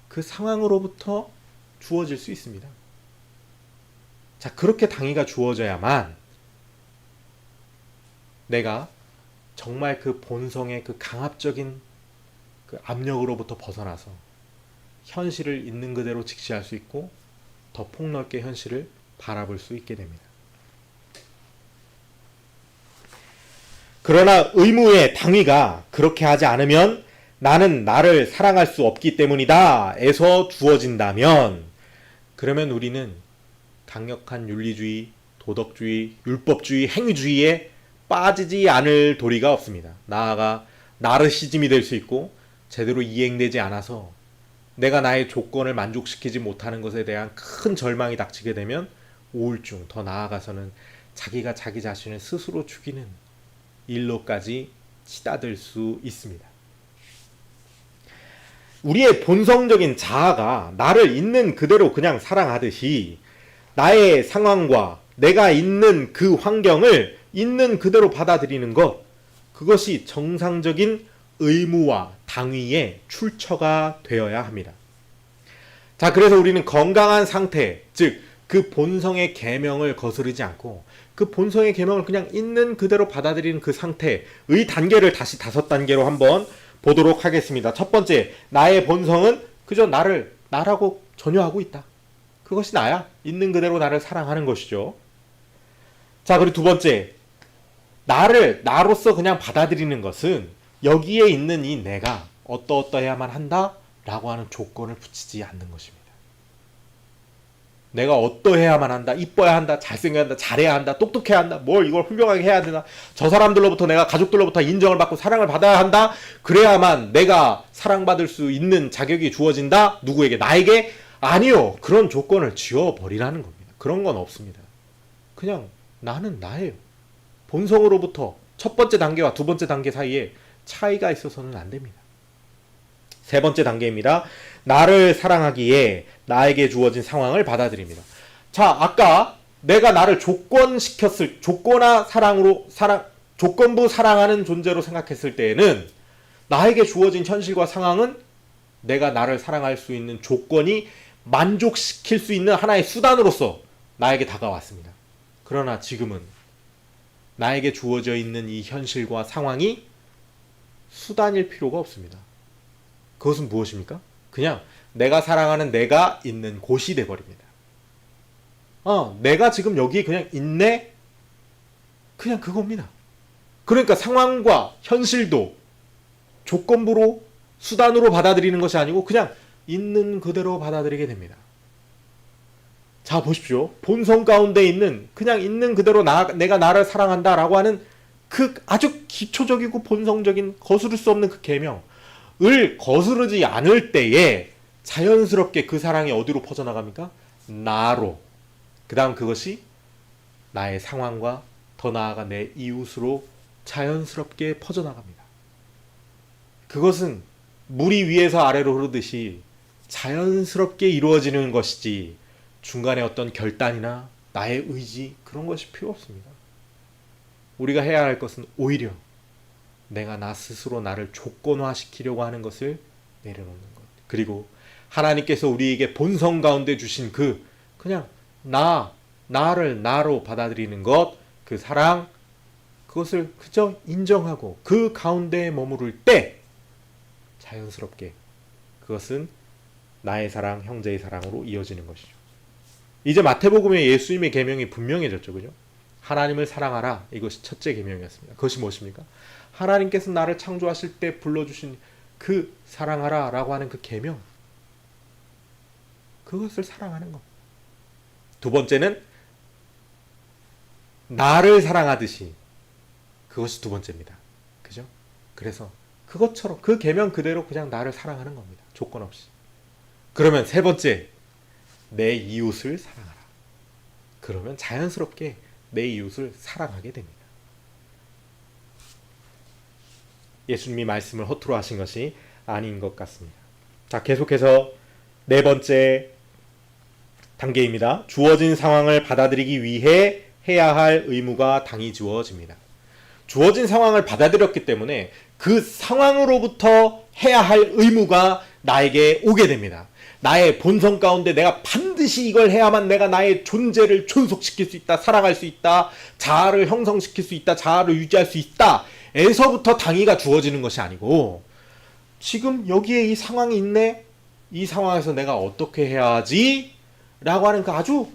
그 상황으로부터 주어질 수 있습니다. 자, 그렇게 당위가 주어져야만 내가 정말 그 본성의 그 강압적인 그 압력으로부터 벗어나서 현실을 있는 그대로 직시할 수 있고 더 폭넓게 현실을 바라볼 수 있게 됩니다. 그러나 의무의 당위가 그렇게 하지 않으면 나는 나를 사랑할 수 없기 때문이다 에서 주어진다면, 그러면 우리는 강력한 윤리주의, 도덕주의, 율법주의, 행위주의에 빠지지 않을 도리가 없습니다. 나아가 나르시즘이 될 수 있고 제대로 이행되지 않아서 내가 나의 조건을 만족시키지 못하는 것에 대한 큰 절망이 닥치게 되면 우울증, 더 나아가서는 자기가 자기 자신을 스스로 죽이는 일로까지 치닫을 수 있습니다. 우리의 본성적인 자아가 나를 있는 그대로 그냥 사랑하듯이 나의 상황과 내가 있는 그 환경을 있는 그대로 받아들이는 것, 그것이 정상적인 의무와 당위의 출처가 되어야 합니다. 자, 그래서 우리는 건강한 상태, 즉 그 본성의 계명을 거스르지 않고 그 본성의 계명을 그냥 있는 그대로 받아들이는 그 상태의 단계를 다시 5단계로 한번 보도록 하겠습니다. 첫 번째, 나의 본성은 그저 나라고 전혀하고 있다. 그것이 나야. 있는 그대로 나를 사랑하는 것이죠. 자, 그리고 두 번째, 나를 나로서 그냥 받아들이는 것은 여기에 있는 이 내가 어떠어떠해야만 한다라고 하는 조건을 붙이지 않는 것입니다. 내가 어떠해야만 한다, 이뻐야 한다, 잘생겨야 한다, 잘해야 한다, 똑똑해야 한다, 뭘 이걸 훌륭하게 해야 되나, 저 사람들로부터 내가 가족들로부터 인정을 받고 사랑을 받아야 한다, 그래야만 내가 사랑받을 수 있는 자격이 주어진다. 누구에게? 나에게? 아니요. 그런 조건을 지워버리라는 겁니다. 그런 건 없습니다. 그냥 나는 나예요. 본성으로부터 첫 번째 단계와 두 번째 단계 사이에 차이가 있어서는 안 됩니다. 세 번째 단계입니다. 나를 사랑하기에 나에게 주어진 상황을 받아들입니다. 자, 아까 내가 나를 조건부 사랑하는 존재로 생각했을 때에는 나에게 주어진 현실과 상황은 내가 나를 사랑할 수 있는 조건이 만족시킬 수 있는 하나의 수단으로서 나에게 다가왔습니다. 그러나 지금은 나에게 주어져 있는 이 현실과 상황이 수단일 필요가 없습니다. 그것은 무엇입니까? 그냥 내가 사랑하는 내가 있는 곳이 돼버립니다. 내가 지금 여기 그냥 있네? 그냥 그겁니다. 그러니까 상황과 현실도 조건부로, 수단으로 받아들이는 것이 아니고 그냥 있는 그대로 받아들이게 됩니다. 자, 보십시오. 본성 가운데 있는, 그냥 있는 그대로 내가 나를 사랑한다라고 하는 그 아주 기초적이고 본성적인 거스를 수 없는 그 계명을 거스르지 않을 때에 자연스럽게 그 사랑이 어디로 퍼져나갑니까? 나로. 그 다음 그것이 나의 상황과 더 나아가 내 이웃으로 자연스럽게 퍼져나갑니다. 그것은 물이 위에서 아래로 흐르듯이 자연스럽게 이루어지는 것이지 중간에 어떤 결단이나 나의 의지, 그런 것이 필요 없습니다. 우리가 해야 할 것은 오히려 내가 나 스스로 나를 조건화시키려고 하는 것을 내려놓는 것. 그리고 하나님께서 우리에게 본성 가운데 주신 그냥 나를 나로 받아들이는 것, 그 사랑, 그것을 그저 인정하고 그 가운데에 머무를 때 자연스럽게 그것은 나의 사랑, 형제의 사랑으로 이어지는 것이죠. 이제 마태복음에 예수님의 계명이 분명해졌죠. 그죠? 하나님을 사랑하라. 이것이 첫째 계명이었습니다. 그것이 무엇입니까? 하나님께서 나를 창조하실 때 불러주신 그 사랑하라 라고 하는 그 계명, 그것을 사랑하는 것. 두 번째는 나를 사랑하듯이, 그것이 두 번째입니다. 그죠? 그래서 그것처럼 그 계명 그대로 그냥 나를 사랑하는 겁니다. 조건 없이. 그러면 세 번째, 내 이웃을 사랑하라. 그러면 자연스럽게 내 이웃을 사랑하게 됩니다. 예수님이 말씀을 허투루 하신 것이 아닌 것 같습니다. 자, 계속해서 네 번째 단계입니다. 주어진 상황을 받아들이기 위해 해야 할 의무가 당이 주어집니다. 주어진 상황을 받아들였기 때문에 그 상황으로부터 해야 할 의무가 나에게 오게 됩니다. 나의 본성 가운데 내가 반드시 이걸 해야만 내가 나의 존재를 존속시킬 수 있다, 살아갈 수 있다, 자아를 형성시킬 수 있다, 자아를 유지할 수 있다 에서부터 당위가 주어지는 것이 아니고, 지금 여기에 이 상황이 있네, 이 상황에서 내가 어떻게 해야 하지? 라고 하는 그 아주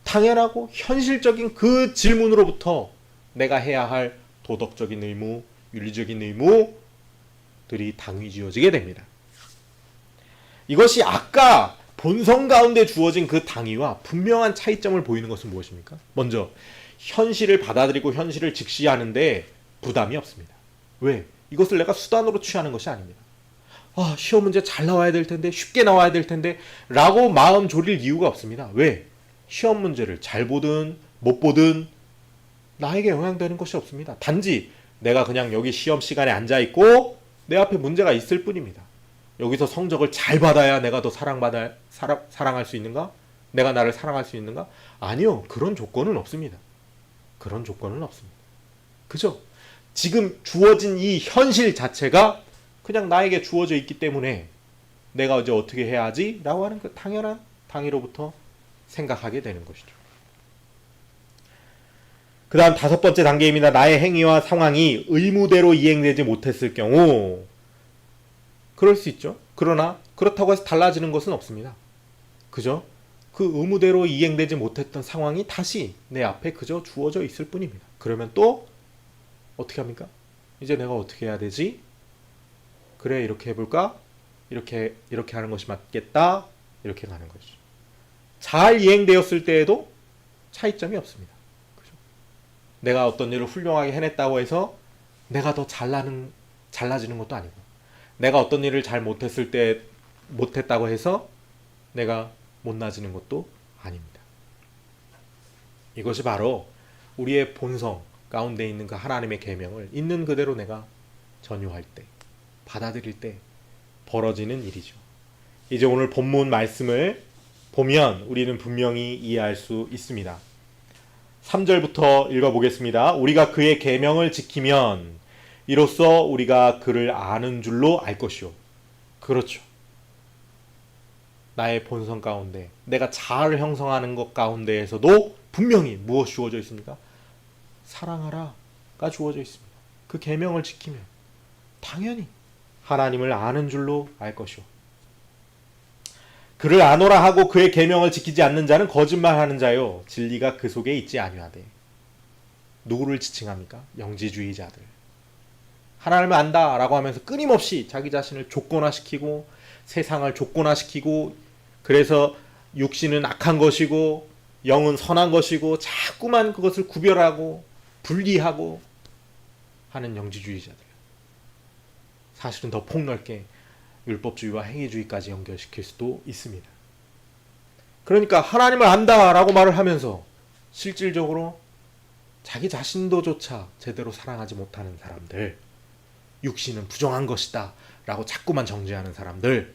당연하고 현실적인 그 질문으로부터 내가 해야 할 도덕적인 의무, 윤리적인 의무들이 당위 지어지게 됩니다. 이것이 아까 본성 가운데 주어진 그 당위와 분명한 차이점을 보이는 것은 무엇입니까? 먼저 현실을 받아들이고 현실을 직시하는데 부담이 없습니다. 왜? 이것을 내가 수단으로 취하는 것이 아닙니다. 시험 문제 잘 나와야 될 텐데, 쉽게 나와야 될 텐데 라고 마음 졸일 이유가 없습니다. 왜? 시험 문제를 잘 보든 못 보든 나에게 영향되는 것이 없습니다. 단지 내가 그냥 여기 시험 시간에 앉아있고 내 앞에 문제가 있을 뿐입니다. 여기서 성적을 잘 받아야 내가 더 사랑할 수 있는가? 내가 나를 사랑할 수 있는가? 아니요. 그런 조건은 없습니다. 그런 조건은 없습니다. 그죠? 지금 주어진 이 현실 자체가 그냥 나에게 주어져 있기 때문에 내가 이제 어떻게 해야 하지? 라고 하는 그 당연한 당위로부터 생각하게 되는 것이죠. 그 다음 다섯 번째 단계입니다. 나의 행위와 상황이 의무대로 이행되지 못했을 경우, 그럴 수 있죠. 그러나 그렇다고 해서 달라지는 것은 없습니다. 그죠? 그 의무대로 이행되지 못했던 상황이 다시 내 앞에 그저 주어져 있을 뿐입니다. 그러면 또 어떻게 합니까? 이제 내가 어떻게 해야 되지? 그래, 이렇게 해볼까? 이렇게 하는 것이 맞겠다. 이렇게 가는 거죠. 잘 이행되었을 때에도 차이점이 없습니다. 그죠? 내가 어떤 일을 훌륭하게 해냈다고 해서 내가 더 잘나지는 것도 아니고, 내가 어떤 일을 잘 못했다고 해서 내가 못나지는 것도 아닙니다. 이것이 바로 우리의 본성 가운데 있는 그 하나님의 계명을 있는 그대로 내가 전유할 때, 받아들일 때 벌어지는 일이죠. 이제 오늘 본문 말씀을 보면 우리는 분명히 이해할 수 있습니다. 3절부터 읽어보겠습니다. 우리가 그의 계명을 지키면 이로써 우리가 그를 아는 줄로 알 것이요. 그렇죠. 나의 본성 가운데, 내가 자아를 형성하는 것 가운데에서도 분명히 무엇이 주어져 있습니까? 사랑하라가 주어져 있습니다. 그 계명을 지키면 당연히 하나님을 아는 줄로 알 것이요. 그를 아노라 하고 그의 계명을 지키지 않는 자는 거짓말하는 자요, 진리가 그 속에 있지 아니하되. 누구를 지칭합니까? 영지주의자들. 하나님을 안다라고 하면서 끊임없이 자기 자신을 조건화시키고 세상을 조건화시키고, 그래서 육신은 악한 것이고 영은 선한 것이고 자꾸만 그것을 구별하고 분리하고 하는 영지주의자들. 사실은 더 폭넓게 율법주의와 행위주의까지 연결시킬 수도 있습니다. 그러니까 하나님을 안다라고 말을 하면서 실질적으로 자기 자신도조차 제대로 사랑하지 못하는 사람들, 육신은 부정한 것이다 라고 자꾸만 정죄하는 사람들,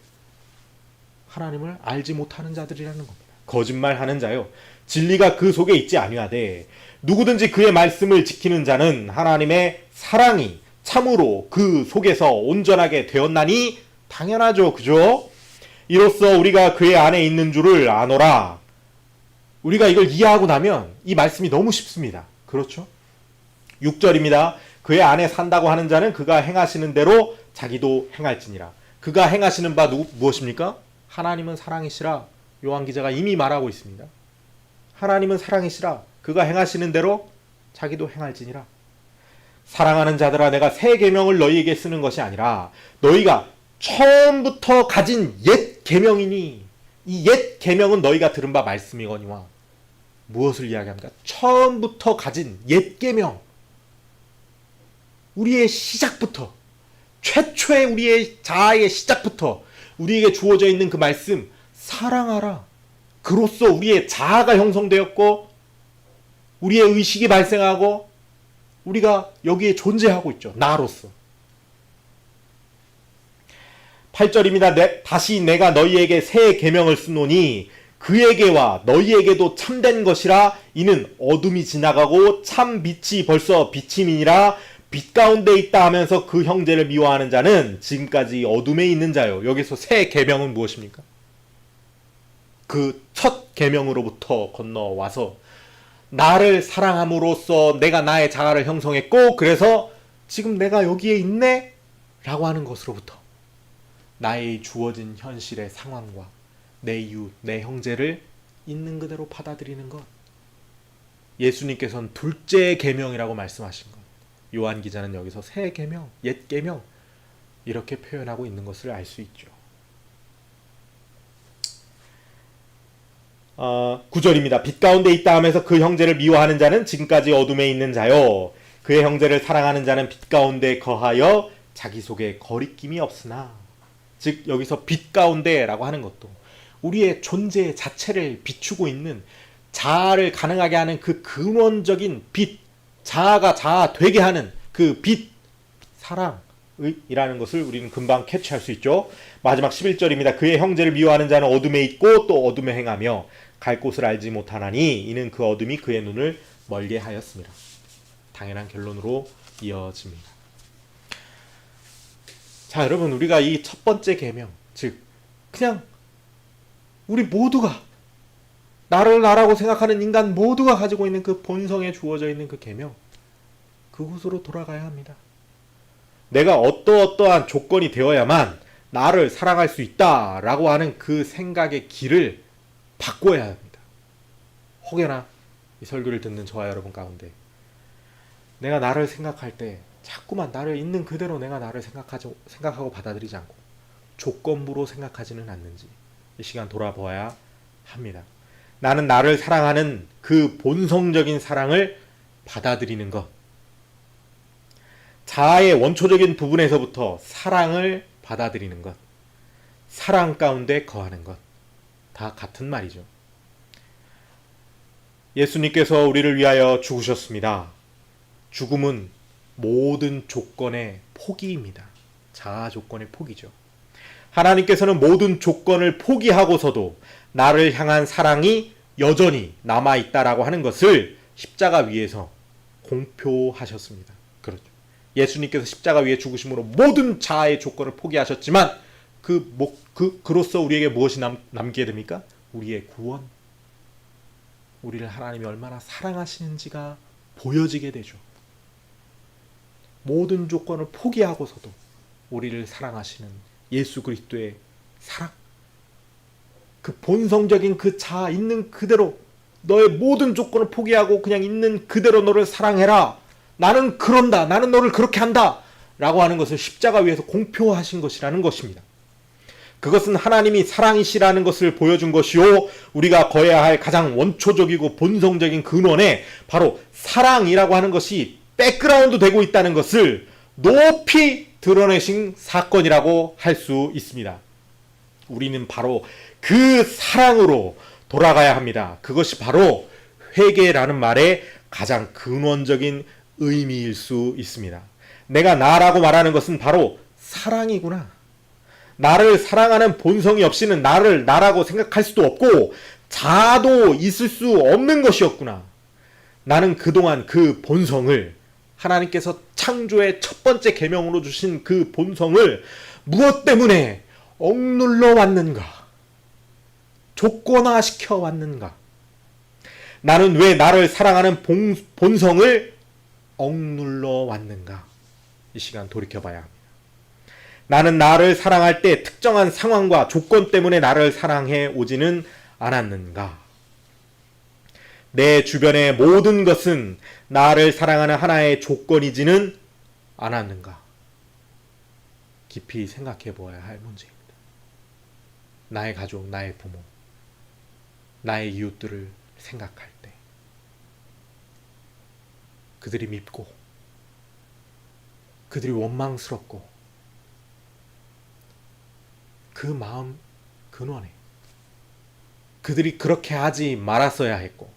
하나님을 알지 못하는 자들이라는 겁니다. 거짓말하는 자요, 진리가 그 속에 있지 아니하되 누구든지 그의 말씀을 지키는 자는 하나님의 사랑이 참으로 그 속에서 온전하게 되었나니. 당연하죠. 그죠? 이로써 우리가 그의 안에 있는 줄을 아노라. 우리가 이걸 이해하고 나면 이 말씀이 너무 쉽습니다. 그렇죠? 6절입니다. 그의 안에 산다고 하는 자는 그가 행하시는 대로 자기도 행할지니라. 그가 행하시는 바 무엇입니까? 하나님은 사랑이시라. 요한 기자가 이미 말하고 있습니다. 하나님은 사랑이시라. 그가 행하시는 대로 자기도 행할지니라. 사랑하는 자들아, 내가 새 계명을 너희에게 쓰는 것이 아니라 너희가 처음부터 가진 옛 계명이니, 이 옛 계명은 너희가 들은 바 말씀이거니와. 무엇을 이야기합니까? 처음부터 가진 옛 계명, 우리의 시작부터, 최초의 우리의 자아의 시작부터 우리에게 주어져 있는 그 말씀, 사랑하라. 그로써 우리의 자아가 형성되었고 우리의 의식이 발생하고 우리가 여기에 존재하고 있죠. 나로서. 8절입니다. 다시 내가 너희에게 새 계명을 쓰노니 그에게와 너희에게도 참된 것이라. 이는 어둠이 지나가고 참 빛이 벌써 비침이니라. 빛 가운데 있다 하면서 그 형제를 미워하는 자는 지금까지 어둠에 있는 자요. 여기서 새 계명은 무엇입니까? 그 첫 계명으로부터 건너와서 나를 사랑함으로써 내가 나의 자아를 형성했고, 그래서 지금 내가 여기에 있네? 라고 하는 것으로부터 나의 주어진 현실의 상황과 내 이웃, 내 형제를 있는 그대로 받아들이는 것. 예수님께서는 둘째 계명이라고 말씀하신 것. 요한 기자는 여기서 새 계명, 옛 계명 이렇게 표현하고 있는 것을 알 수 있죠. 9절입니다. 빛 가운데 있다 하면서 그 형제를 미워하는 자는 지금까지 어둠에 있는 자요. 그의 형제를 사랑하는 자는 빛 가운데 거하여 자기 속에 거리낌이 없으나. 즉 여기서 빛 가운데라고 하는 것도 우리의 존재 자체를 비추고 있는, 자아를 가능하게 하는 그 근원적인 빛, 자아가 자아 되게 하는 그 빛, 사랑이라는 것을 우리는 금방 캐치할 수 있죠. 마지막 11절입니다. 그의 형제를 미워하는 자는 어둠에 있고 또 어둠에 행하며 갈 곳을 알지 못하나니 이는 그 어둠이 그의 눈을 멀게 하였습니다. 당연한 결론으로 이어집니다. 자, 여러분, 우리가 이 첫 번째 계명, 즉 그냥 우리 모두가, 나를 나라고 생각하는 인간 모두가 가지고 있는 그 본성에 주어져 있는 그 계명, 그곳으로 돌아가야 합니다. 내가 어떠한 조건이 되어야만 나를 사랑할 수 있다라고 하는 그 생각의 길을 바꿔야 합니다. 혹여나 이 설교를 듣는 저와 여러분 가운데 내가 나를 생각할 때 자꾸만 나를 있는 그대로 내가 나를 생각하고 받아들이지 않고 조건부로 생각하지는 않는지 이 시간 돌아보아야 합니다. 나는 나를 사랑하는 그 본성적인 사랑을 받아들이는 것, 자아의 원초적인 부분에서부터 사랑을 받아들이는 것, 사랑 가운데 거하는 것, 다 같은 말이죠. 예수님께서 우리를 위하여 죽으셨습니다. 죽음은 모든 조건의 포기입니다. 자아 조건의 포기죠. 하나님께서는 모든 조건을 포기하고서도 나를 향한 사랑이 여전히 남아있다라고 하는 것을 십자가 위에서 공표하셨습니다. 그렇죠. 예수님께서 십자가 위에 죽으심으로 모든 자아의 조건을 포기하셨지만 그로써 우리에게 무엇이 남게 됩니까? 우리의 구원. 우리를 하나님이 얼마나 사랑하시는지가 보여지게 되죠. 모든 조건을 포기하고서도 우리를 사랑하시는 예수 그리스도의 사랑, 그 본성적인 그 자아 있는 그대로 너의 모든 조건을 포기하고 그냥 있는 그대로 너를 사랑해라. 나는 그런다. 나는 너를 그렇게 한다. 라고 하는 것을 십자가 위에서 공표하신 것이라는 것입니다. 그것은 하나님이 사랑이시라는 것을 보여준 것이요, 우리가 거해야 할 가장 원초적이고 본성적인 근원에 바로 사랑이라고 하는 것이 백그라운드 되고 있다는 것을 높이 드러내신 사건이라고 할 수 있습니다. 우리는 바로 그 사랑으로 돌아가야 합니다. 그것이 바로 회개라는 말의 가장 근원적인 의미일 수 있습니다. 내가 나라고 말하는 것은 바로 사랑이구나. 나를 사랑하는 본성이 없이는 나를 나라고 생각할 수도 없고 자아도 있을 수 없는 것이었구나. 나는 그동안 그 본성을, 하나님께서 창조의 첫 번째 계명으로 주신 그 본성을 무엇 때문에 억눌러 왔는가? 조건화시켜 왔는가? 나는 왜 나를 사랑하는 본성을 억눌러 왔는가? 이 시간 돌이켜봐야 합니다. 나는 나를 사랑할 때 특정한 상황과 조건 때문에 나를 사랑해 오지는 않았는가? 내 주변의 모든 것은 나를 사랑하는 하나의 조건이지는 않았는가? 깊이 생각해 보아야 할 문제입니다. 나의 가족, 나의 부모, 나의 이웃들을 생각할 때 그들이 밉고 그들이 원망스럽고 그 마음 근원에 그들이 그렇게 하지 말았어야 했고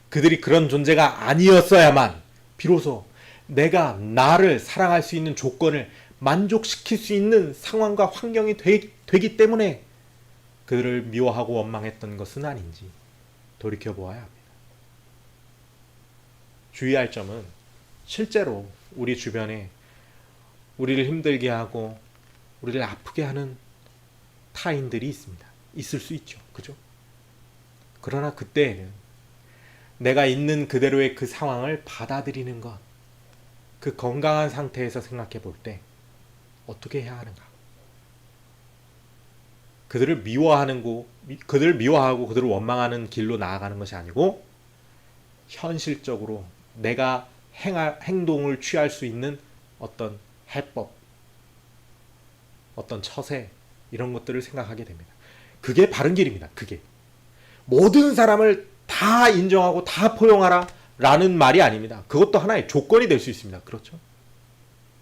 그들이 그런 존재가 아니었어야만 비로소 내가 나를 사랑할 수 있는 조건을 만족시킬 수 있는 상황과 환경이 되기 때문에 그들을 미워하고 원망했던 것은 아닌지 돌이켜보아야 합니다. 주의할 점은 실제로 우리 주변에 우리를 힘들게 하고 우리를 아프게 하는 타인들이 있습니다. 있을 수 있죠. 그죠? 그러나 그때에는 내가 있는 그대로의 그 상황을 받아들이는 것, 그 건강한 상태에서 생각해 볼 때 어떻게 해야 하는가? 그들을 미워하고 그들을 원망하는 길로 나아가는 것이 아니고 현실적으로 내가 행동을 취할 수 있는 어떤 해법, 어떤 처세 이런 것들을 생각하게 됩니다. 그게 바른 길입니다. 그게 모든 사람을 다 인정하고 다 포용하라 라는 말이 아닙니다. 그것도 하나의 조건이 될 수 있습니다. 그렇죠?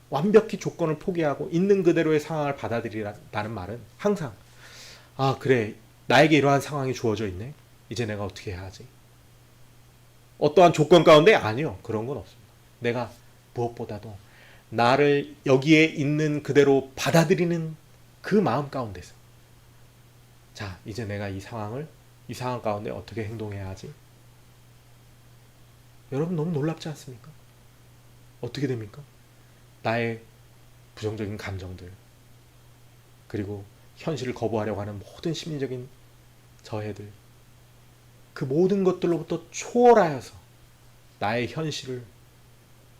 완벽히 조건을 포기하고 있는 그대로의 상황을 받아들이라는 말은 항상 그래 나에게 이러한 상황이 주어져 있네. 이제 내가 어떻게 해야 하지? 어떠한 조건 가운데 아니요. 그런 건 없습니다. 내가 무엇보다도 나를 여기에 있는 그대로 받아들이는 그 마음 가운데서 자 이제 내가 이 상황 가운데 어떻게 행동해야 하지? 여러분 너무 놀랍지 않습니까? 어떻게 됩니까? 나의 부정적인 감정들 그리고 현실을 거부하려고 하는 모든 심리적인 저해들 그 모든 것들로부터 초월하여서 나의 현실을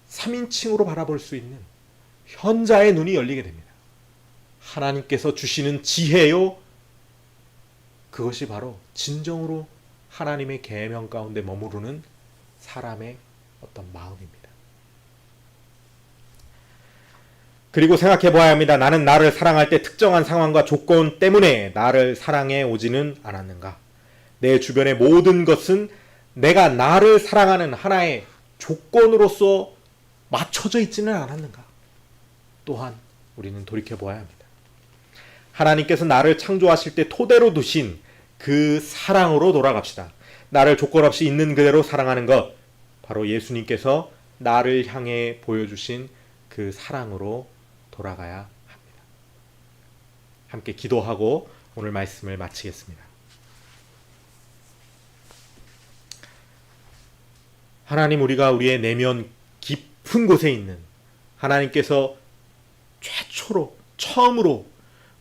3인칭으로 바라볼 수 있는 현자의 눈이 열리게 됩니다. 하나님께서 주시는 지혜요 그것이 바로 진정으로 하나님의 계명 가운데 머무르는 사람의 어떤 마음입니다. 그리고 생각해 보아야 합니다. 나는 나를 사랑할 때 특정한 상황과 조건 때문에 나를 사랑해 오지는 않았는가? 내 주변의 모든 것은 내가 나를 사랑하는 하나의 조건으로서 맞춰져 있지는 않았는가? 또한 우리는 돌이켜 보아야 합니다. 하나님께서 나를 창조하실 때 토대로 두신 그 사랑으로 돌아갑시다. 나를 조건 없이 있는 그대로 사랑하는 것 바로 예수님께서 나를 향해 보여주신 그 사랑으로 돌아가야 합니다. 함께 기도하고 오늘 말씀을 마치겠습니다. 하나님 우리가 우리의 내면 깊은 곳에 있는 하나님께서 최초로 처음으로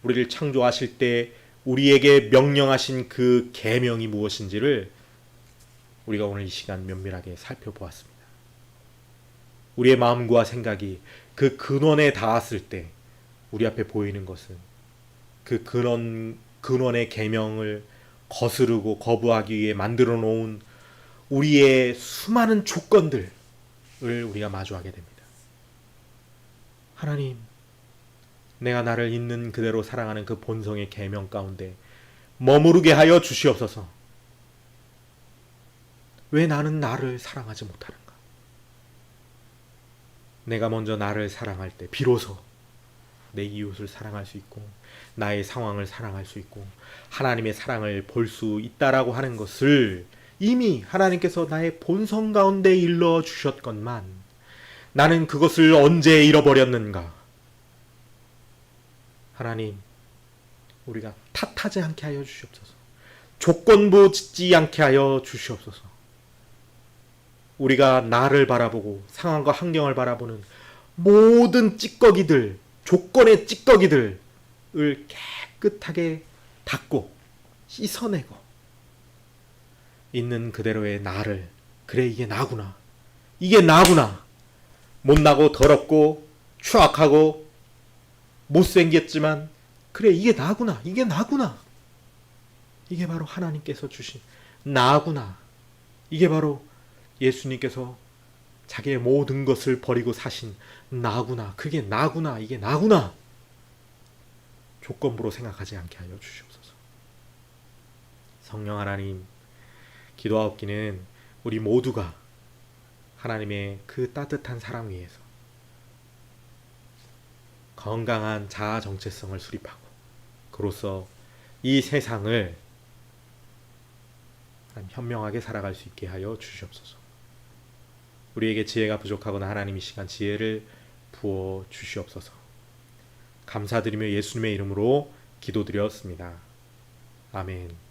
우리를 창조하실 때 우리에게 명령하신 그 계명이 무엇인지를 우리가 오늘 이 시간 면밀하게 살펴보았습니다. 우리의 마음과 생각이 그 근원에 닿았을 때 우리 앞에 보이는 것은 그 근원의 계명을 거스르고 거부하기 위해 만들어 놓은 우리의 수많은 조건들을 우리가 마주하게 됩니다. 하나님, 내가 나를 있는 그대로 사랑하는 그 본성의 계명 가운데 머무르게 하여 주시옵소서. 왜 나는 나를 사랑하지 못하는가? 내가 먼저 나를 사랑할 때 비로소 내 이웃을 사랑할 수 있고 나의 상황을 사랑할 수 있고 하나님의 사랑을 볼 수 있다라고 하는 것을 이미 하나님께서 나의 본성 가운데 일러 주셨건만 나는 그것을 언제 잃어버렸는가? 하나님, 우리가 탓하지 않게 하여 주시옵소서. 조건부 짓지 않게 하여 주시옵소서. 우리가 나를 바라보고 상황과 환경을 바라보는 모든 찌꺼기들, 조건의 찌꺼기들을 깨끗하게 닦고 씻어내고 있는 그대로의 나를, 그래 이게 나구나, 이게 나구나, 못나고 더럽고 추악하고 못생겼지만 그래 이게 나구나, 이게 나구나, 이게 바로 하나님께서 주신 나구나, 이게 바로 예수님께서 자기의 모든 것을 버리고 사신 나구나, 그게 나구나, 이게 나구나, 조건부로 생각하지 않게 하여 주시옵소서. 성령 하나님, 기도하옵기는 우리 모두가 하나님의 그 따뜻한 사랑 위에서 건강한 자아 정체성을 수립하고 그로써 이 세상을 현명하게 살아갈 수 있게 하여 주시옵소서. 우리에게 지혜가 부족하거나 하나님 이 시간 지혜를 부어 주시옵소서. 감사드리며 예수님의 이름으로 기도드렸습니다. 아멘.